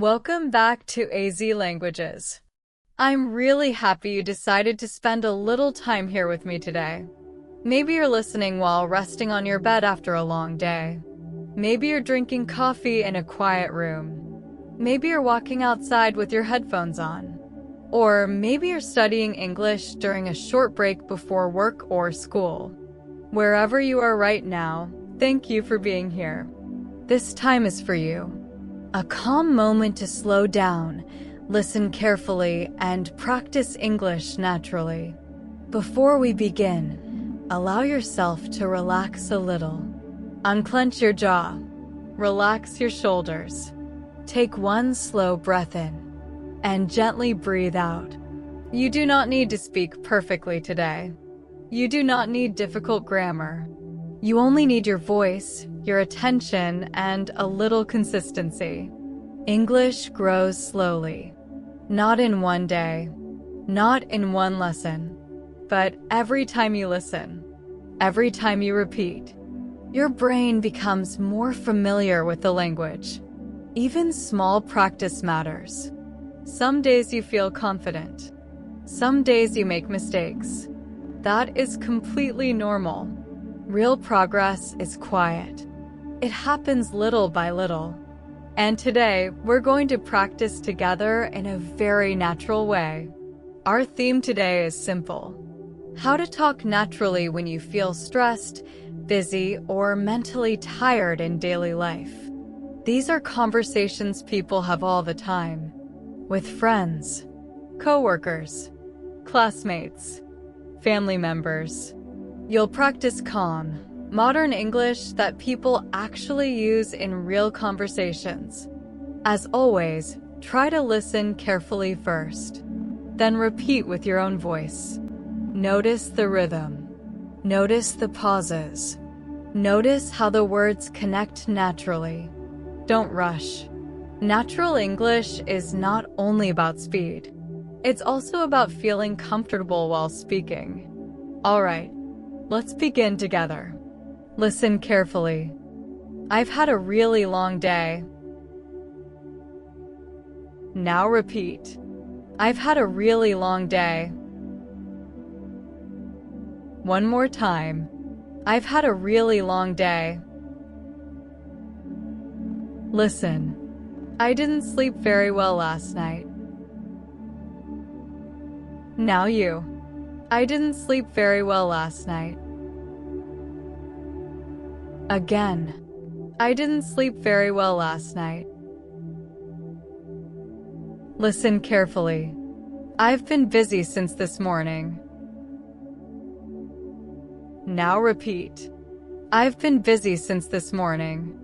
Welcome back to AZ Languages. I'm really happy you decided to spend a little time here with me today. Maybe you're listening while resting on your bed after a long day. Maybe you're drinking coffee in a quiet room. Maybe you're walking outside with your headphones on. Or maybe you're studying English during a short break before work or school. Wherever you are right now, thank you for being here. This time is for you. A calm moment to slow down, listen carefully, and practice English naturally. Before we begin, allow yourself to relax a little. Unclench your jaw. Relax your shoulders. Take one slow breath in, and gently breathe out. You do not need to speak perfectly today. You do not need difficult grammar. You only need your voice, your attention, and a little consistency. English grows slowly. Not in one day, not in one lesson, but every time you listen, every time you repeat, your brain becomes more familiar with the language. Even small practice matters. Some days you feel confident. Some days you make mistakes. That is completely normal. Real progress is quiet. It happens little by little. And today, we're going to practice together in a very natural way. Our theme today is simple. How to talk naturally when you feel stressed, busy, or mentally tired in daily life. These are conversations people have all the time. With friends, coworkers, classmates, family members. You'll practice calm, modern English that people actually use in real conversations. As always, try to listen carefully first. Then repeat with your own voice. Notice the rhythm. Notice the pauses. Notice how the words connect naturally. Don't rush. Natural English is not only about speed. It's also about feeling comfortable while speaking. All right, let's begin together. Listen carefully. I've had a really long day. Now repeat. I've had a really long day. One more time. I've had a really long day. Listen. I didn't sleep very well last night. Now you. I didn't sleep very well last night. Again. I didn't sleep very well last night. Listen carefully. I've been busy since this morning. Now repeat. I've been busy since this morning.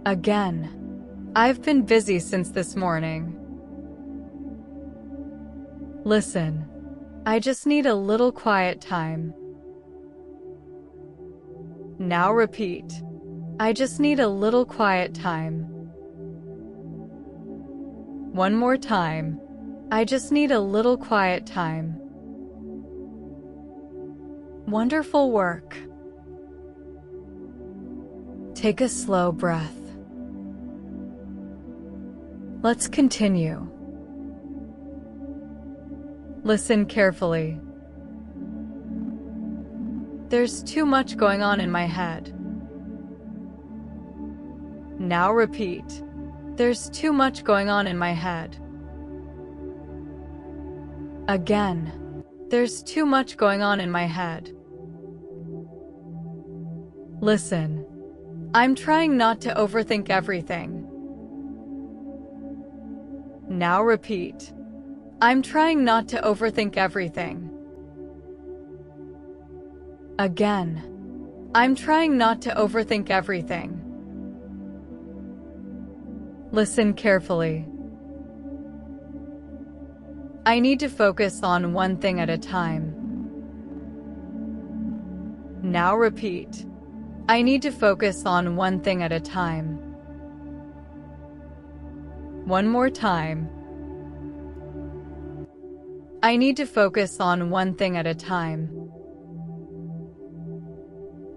Again. I've been busy since this morning. Listen. I just need a little quiet time. Now repeat. I just need a little quiet time. One more time. I just need a little quiet time. Wonderful work. Take a slow breath. Let's continue. Listen carefully. There's too much going on in my head. Now repeat. There's too much going on in my head. Again. There's too much going on in my head. Listen. I'm trying not to overthink everything. Now repeat. I'm trying not to overthink everything. Again. I'm trying not to overthink everything. Listen carefully. I need to focus on one thing at a time. Now repeat. I need to focus on one thing at a time. One more time. I need to focus on one thing at a time.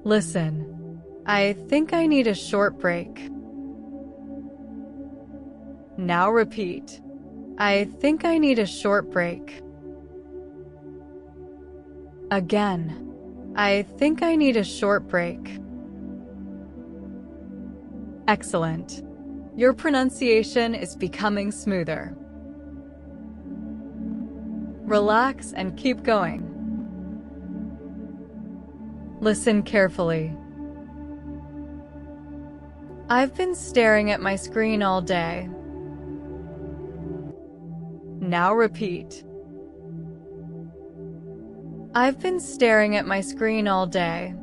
Listen. I think I need a short break. Now repeat. I think I need a short break. Again. I think I need a short break. Excellent. Your pronunciation is becoming smoother. Relax and keep going. Listen carefully. I've been staring at my screen all day. Now repeat. I've been staring at my screen all day.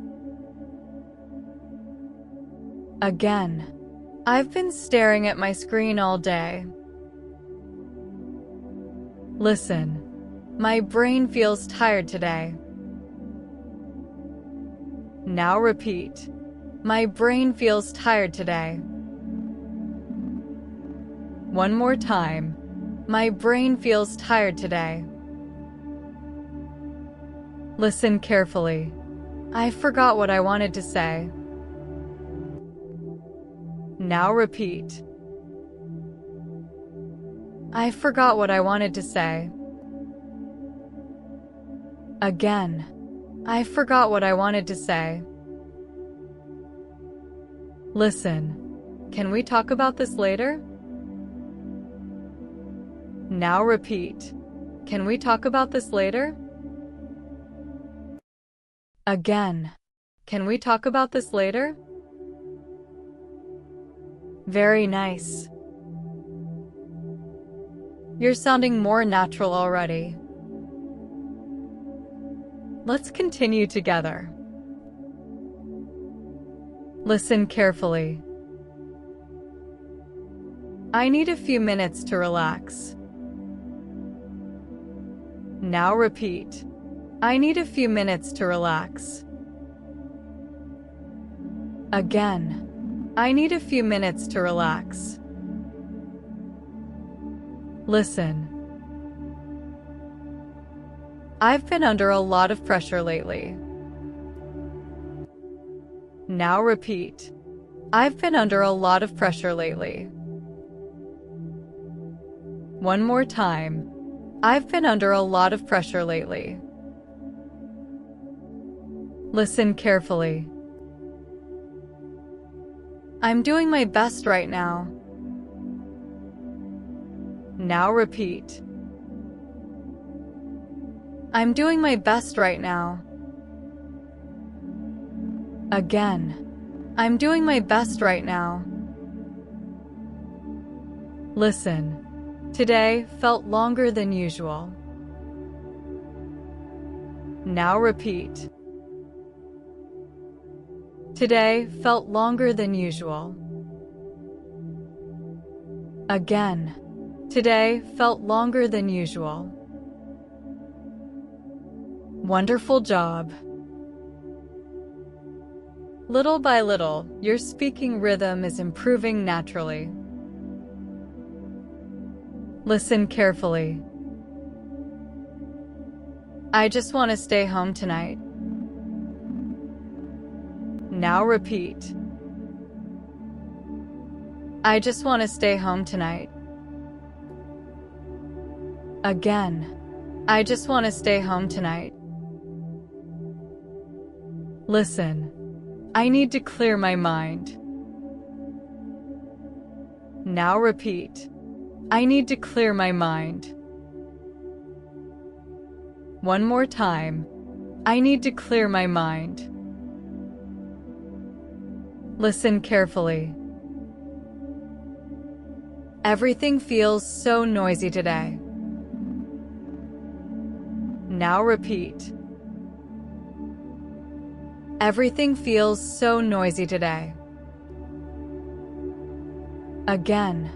Again. I've been staring at my screen all day. Listen. My brain feels tired today. Now repeat. My brain feels tired today. One more time. My brain feels tired today. Listen carefully. I forgot what I wanted to say. Now repeat. I forgot what I wanted to say. Again. I forgot what I wanted to say. Listen. Can we talk about this later? Now repeat. Can we talk about this later? Again. Can we talk about this later? Very nice. You're sounding more natural already. Let's continue together. Listen carefully. I need a few minutes to relax. Now repeat. I need a few minutes to relax. Again. I need a few minutes to relax. Listen. I've been under a lot of pressure lately. Now repeat. I've been under a lot of pressure lately. One more time. I've been under a lot of pressure lately. Listen carefully. I'm doing my best right now. Now repeat. I'm doing my best right now. Again. I'm doing my best right now. Listen. Today felt longer than usual. Now repeat. Today felt longer than usual. Again. Today felt longer than usual. Wonderful job. Little by little, your speaking rhythm is improving naturally. Listen carefully. I just want to stay home tonight. Now repeat. I just want to stay home tonight. Again. I just want to stay home tonight. Listen. I need to clear my mind. Now repeat. I need to clear my mind. One more time. I need to clear my mind. Listen carefully. Everything feels so noisy today. Now repeat. Everything feels so noisy today. Again.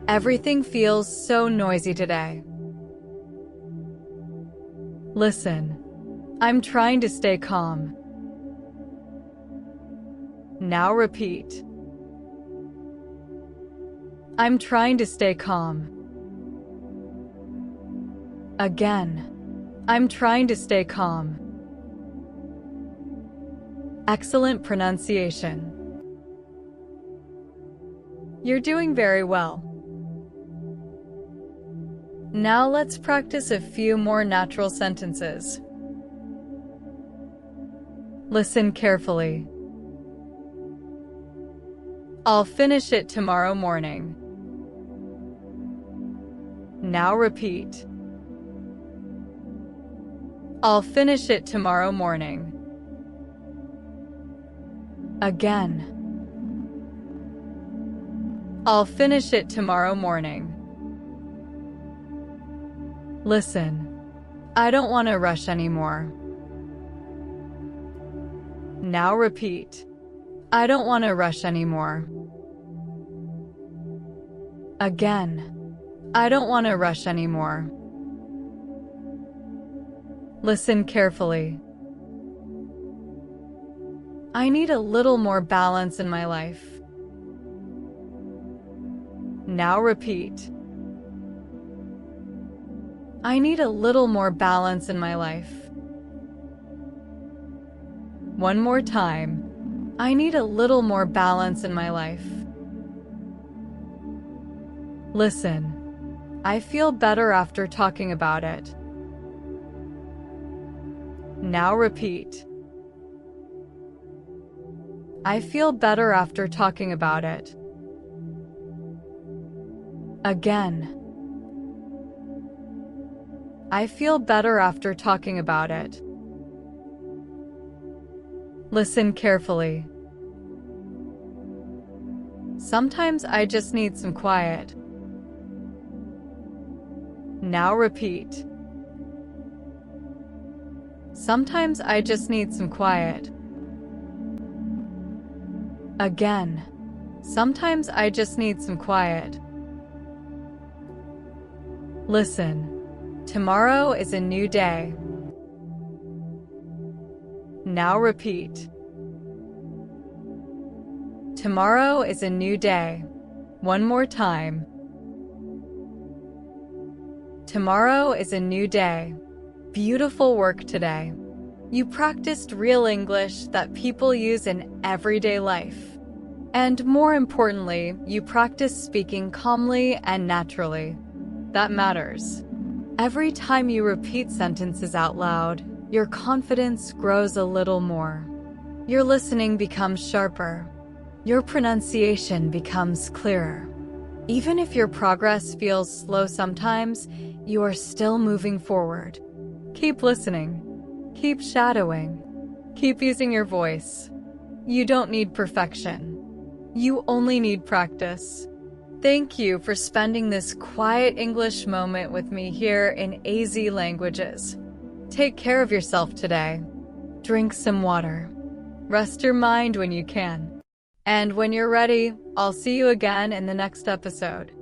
Everything feels so noisy today. Listen. I'm trying to stay calm. Now repeat. I'm trying to stay calm. Again. I'm trying to stay calm. Excellent pronunciation. You're doing very well. Now let's practice a few more natural sentences. Listen carefully. I'll finish it tomorrow morning. Now repeat. I'll finish it tomorrow morning. Again. I'll finish it tomorrow morning. Listen. I don't want to rush anymore. Now repeat. I don't want to rush anymore. Again. I don't want to rush anymore. Listen carefully. I need a little more balance in my life. Now repeat. I need a little more balance in my life. One more time. I need a little more balance in my life. Listen. I feel better after talking about it. Now repeat. I feel better after talking about it. Again. I feel better after talking about it. Listen carefully. Sometimes I just need some quiet. Now repeat. Sometimes I just need some quiet. Again. Sometimes I just need some quiet. Listen. Tomorrow is a new day. Now repeat. Tomorrow is a new day. One more time. Tomorrow is a new day. Beautiful work today. You practiced real English that people use in everyday life. And more importantly, you practiced speaking calmly and naturally. That matters. Every time you repeat sentences out loud, your confidence grows a little more. Your listening becomes sharper. Your pronunciation becomes clearer. Even if your progress feels slow sometimes, you are still moving forward. Keep listening. Keep shadowing. Keep using your voice. You don't need perfection. You only need practice. Thank you for spending this quiet English moment with me here in AZ Languages. Take care of yourself today. Drink some water. Rest your mind when you can. And when you're ready, I'll see you again in the next episode.